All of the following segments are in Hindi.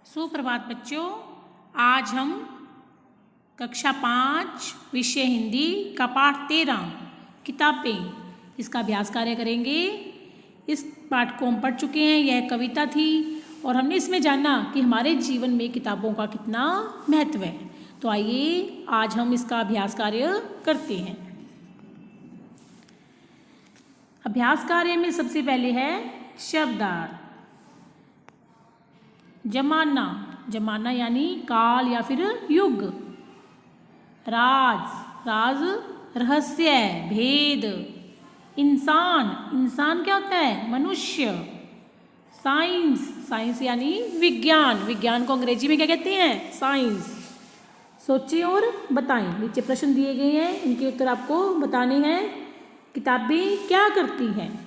सुप्रभात बच्चों। आज हम कक्षा 5 विषय हिंदी का पाठ 13 किताबें इसका अभ्यास कार्य करेंगे। इस पाठ को हम पढ़ चुके हैं। यह कविता थी और हमने इसमें जाना कि हमारे जीवन में किताबों का कितना महत्व है। तो आइए आज हम इसका अभ्यास कार्य करते हैं। अभ्यास कार्य में सबसे पहले है शब्दार्थ। जमाना, जमाना यानी काल या फिर युग। राज, राज रहस्य, भेद। इंसान, इंसान क्या होता है? मनुष्य। साइंस, साइंस यानी विज्ञान, विज्ञान को अंग्रेजी में क्या कहते हैं? साइंस। सोचिए और बताएं। नीचे प्रश्न दिए गए हैं, इनके उत्तर आपको बताने हैं। किताबें क्या करती हैं?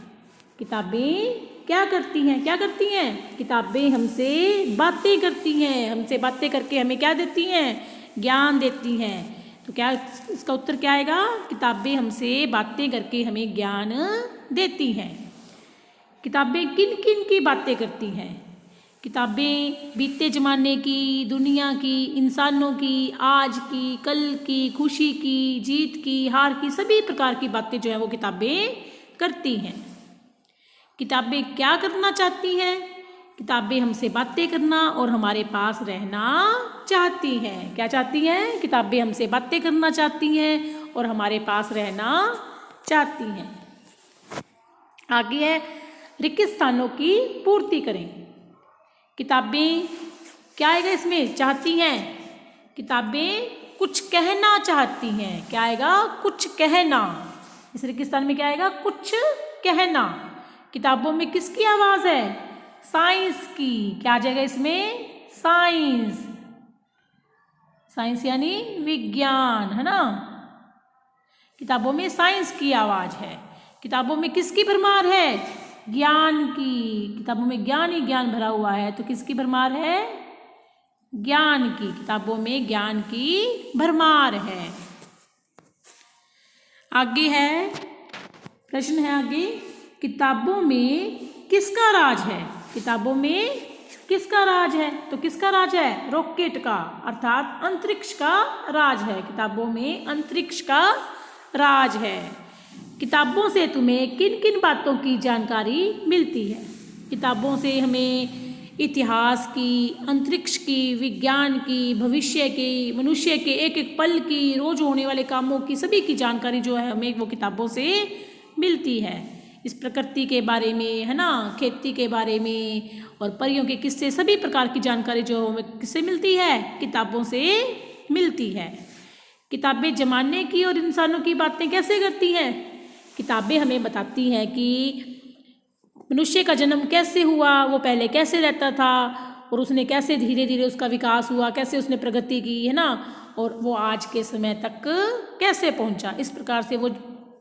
किताबें क्या करती हैं? क्या करती हैं? किताबें हमसे बातें करती हैं। हमसे बातें करके हमें क्या देती हैं? ज्ञान देती हैं। तो क्या इसका उत्तर क्या आएगा? किताबें हमसे बातें करके हमें ज्ञान देती हैं। किताबें किन किन की बातें करती हैं? किताबें बीते ज़माने की, दुनिया की, इंसानों की, आज की, कल की, खुशी की, जीत की, हार की, सभी प्रकार की बातें जो है वो किताबें करती हैं। किताबें क्या करना चाहती हैं? किताबें हमसे बातें करना और हमारे पास रहना चाहती हैं। क्या चाहती हैं? किताबें हमसे बातें करना चाहती हैं और हमारे पास रहना चाहती हैं। आगे है रिक्त स्थानों की पूर्ति करें। किताबें क्या आएगा इसमें? चाहती हैं। किताबें कुछ कहना चाहती हैं। क्या आएगा? कुछ कहना। इस रिक्त स्थान में क्या आएगा? कुछ कहना। किताबों में किसकी आवाज़ है? साइंस की। क्या आ जाएगा इसमें? साइंस। साइंस यानी विज्ञान, है ना। किताबों में साइंस की आवाज़ है। किताबों में किसकी भरमार है? ज्ञान की। किताबों में ज्ञान ही ज्ञान भरा हुआ है। तो किसकी भरमार है? ज्ञान की। किताबों में ज्ञान की भरमार है। आगे है प्रश्न है आगे, किताबों में किसका राज है? किताबों में किसका राज है? तो किसका राज है? रॉकेट का, अर्थात अंतरिक्ष का राज है। किताबों में अंतरिक्ष का राज है। किताबों से तुम्हें किन किन बातों की जानकारी मिलती है? किताबों से हमें इतिहास की, अंतरिक्ष की, विज्ञान की, भविष्य की, मनुष्य के एक एक पल की, रोज होने वाले कामों की, सभी की जानकारी जो है हमें वो किताबों से मिलती है। इस प्रकृति के बारे में, है ना, खेती के बारे में और परियों के किस्से, सभी प्रकार की जानकारी जो हमें किससे मिलती है? किताबों से मिलती है। किताबें जमाने की और इंसानों की बातें कैसे करती हैं? किताबें हमें बताती हैं कि मनुष्य का जन्म कैसे हुआ, वो पहले कैसे रहता था और उसने कैसे धीरे धीरे उसका विकास हुआ, कैसे उसने प्रगति की, है ना, और वो आज के समय तक कैसे पहुंचा। इस प्रकार से वो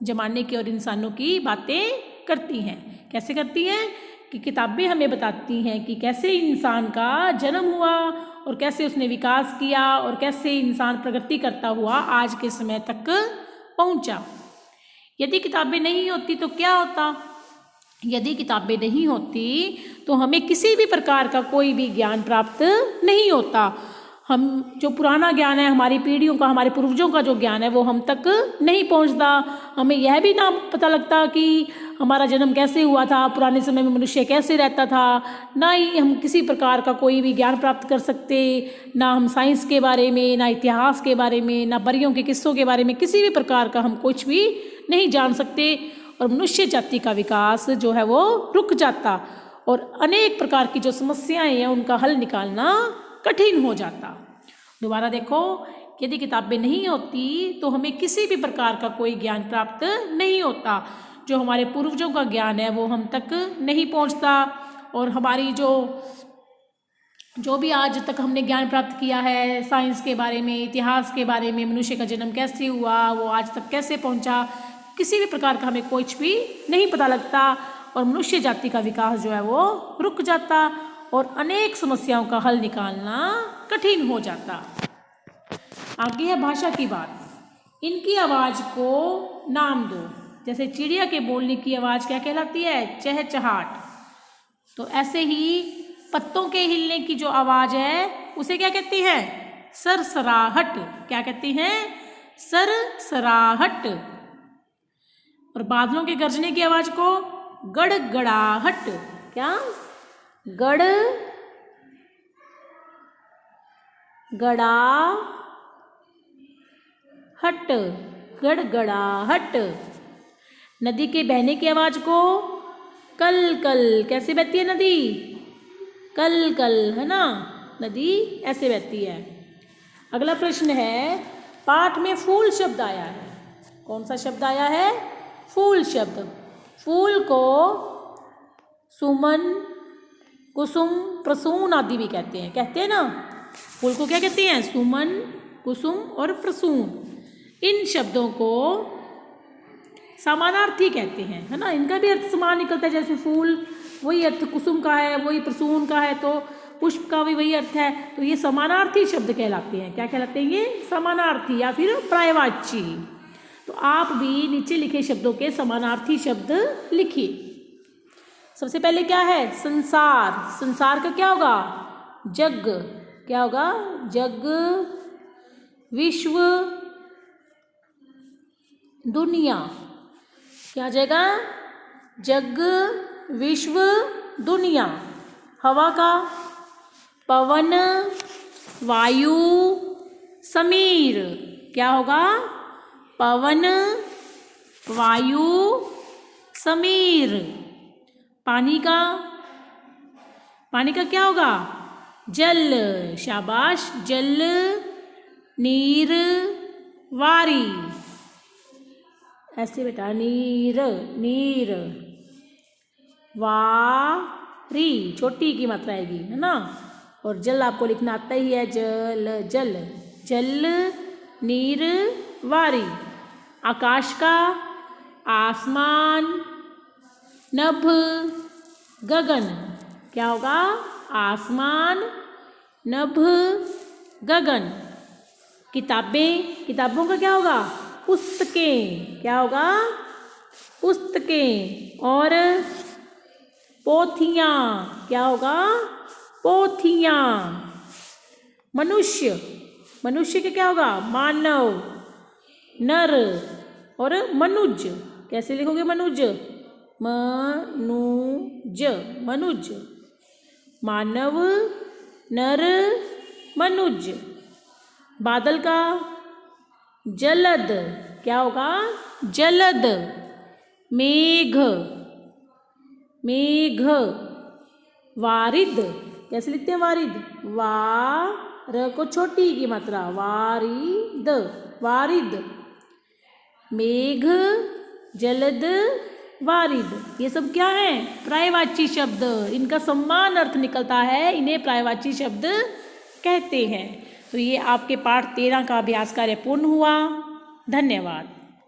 जमाने की और इंसानों की बातें करती हैं। कैसे करती हैं? कि किताबें हमें बताती हैं कि कैसे इंसान का जन्म हुआ और कैसे उसने विकास किया और कैसे इंसान प्रगति करता हुआ आज के समय तक पहुंचा। यदि किताबें नहीं होती तो क्या होता? यदि किताबें नहीं होती तो हमें किसी भी प्रकार का कोई भी ज्ञान प्राप्त नहीं होता। हम जो पुराना ज्ञान है, हमारी पीढ़ियों का, हमारे पूर्वजों का जो ज्ञान है वो हम तक नहीं पहुंचता। हमें यह भी ना पता लगता कि हमारा जन्म कैसे हुआ था, पुराने समय में मनुष्य कैसे रहता था। ना ही हम किसी प्रकार का कोई भी ज्ञान प्राप्त कर सकते, ना हम साइंस के बारे में, ना इतिहास के बारे में, ना परियों के किस्सों के बारे में, किसी भी प्रकार का हम कुछ भी नहीं जान सकते और मनुष्य जाति का विकास जो है वो रुक जाता और अनेक प्रकार की जो समस्याएं हैं उनका हल निकालना कठिन हो जाता। दोबारा देखो, यदि किताबें नहीं होती तो हमें किसी भी प्रकार का कोई ज्ञान प्राप्त नहीं होता। जो हमारे पूर्वजों का ज्ञान है वो हम तक नहीं पहुंचता और हमारी जो भी आज तक हमने ज्ञान प्राप्त किया है साइंस के बारे में, इतिहास के बारे में, मनुष्य का जन्म कैसे हुआ, वो आज तक कैसे पहुंचा, किसी भी प्रकार का हमें कुछ भी नहीं पता लगता और मनुष्य जाति का विकास जो है वो रुक जाता और अनेक समस्याओं का हल निकालना कठिन हो जाता। आगे है भाषा की बात। इनकी आवाज़ को नाम दो। जैसे चिड़िया के बोलने की आवाज़ क्या कहलाती है? चहचहाट। तो ऐसे ही पत्तों के हिलने की जो आवाज है उसे क्या कहते हैं? सरसराहट। क्या कहते हैं? सरसराहट। और बादलों के गरजने की आवाज को गड़गड़ाहट। क्या? गड़गड़ाहट। गड़गड़ाहट। नदी के बहने की आवाज को कल कल। कैसे बहती है नदी? कल कल, है ना? नदी ऐसे बहती है। अगला प्रश्न है, पाठ में फूल शब्द आया है। कौन सा शब्द आया है? फूल शब्द। फूल को सुमन, कुसुम, प्रसून आदि भी कहते हैं। कहते हैं ना? फूल को क्या कहते हैं? सुमन, कुसुम और प्रसून। इन शब्दों को समानार्थी कहते हैं, है ना? इनका भी अर्थ समान निकलता है। जैसे फूल वही अर्थ कुसुम का है, वही प्रसून का है, तो पुष्प का भी वही अर्थ है। तो ये समानार्थी शब्द कहलाते हैं। क्या कहलाते हैं ये? समानार्थी या फिर पर्यायवाची। तो आप भी नीचे लिखे शब्दों के समानार्थी शब्द लिखिए। सबसे पहले क्या है? संसार। संसार का क्या होगा? जग। क्या होगा? जग। विश्व, दुनिया। क्या आ जाएगा? जग, विश्व, दुनिया। हवा का पवन, वायु, समीर। क्या होगा? पवन, वायु, समीर। पानी का क्या होगा? जल। शाबाश। जल, नीर, वारी। ऐसे बेटा, नीर, नीर, वारी। छोटी की मात्रा आएगी, है ना? और जल आपको लिखना आता ही है। जल, जल, जल, नीर, वारी। आकाश का आसमान, नभ, गगन। क्या होगा? आसमान, नभ, गगन। किताबें। किताबों का क्या होगा? पुस्तकें। क्या होगा? पुस्तकें। और पोथियाँ। क्या होगा? पोथियाँ। मनुष्य। मनुष्य का क्या होगा? मानव, नर और मनुज। कैसे लिखोगे मनुज? मनुज, मनुज। मानव, नर, मनुज। बादल का जलद। क्या होगा? जलद। मेघ, मेघ। वारिद। कैसे लिखते हैं वारिद? वार को छोटी की मात्रा, वारिद, वारिद। मेघ, जलद, वारिद। ये सब क्या है? पर्यायवाची शब्द। इनका समान अर्थ निकलता है, इन्हें पर्यायवाची शब्द कहते हैं। तो ये आपके पाठ 13 का अभ्यास कार्य पूर्ण हुआ। धन्यवाद।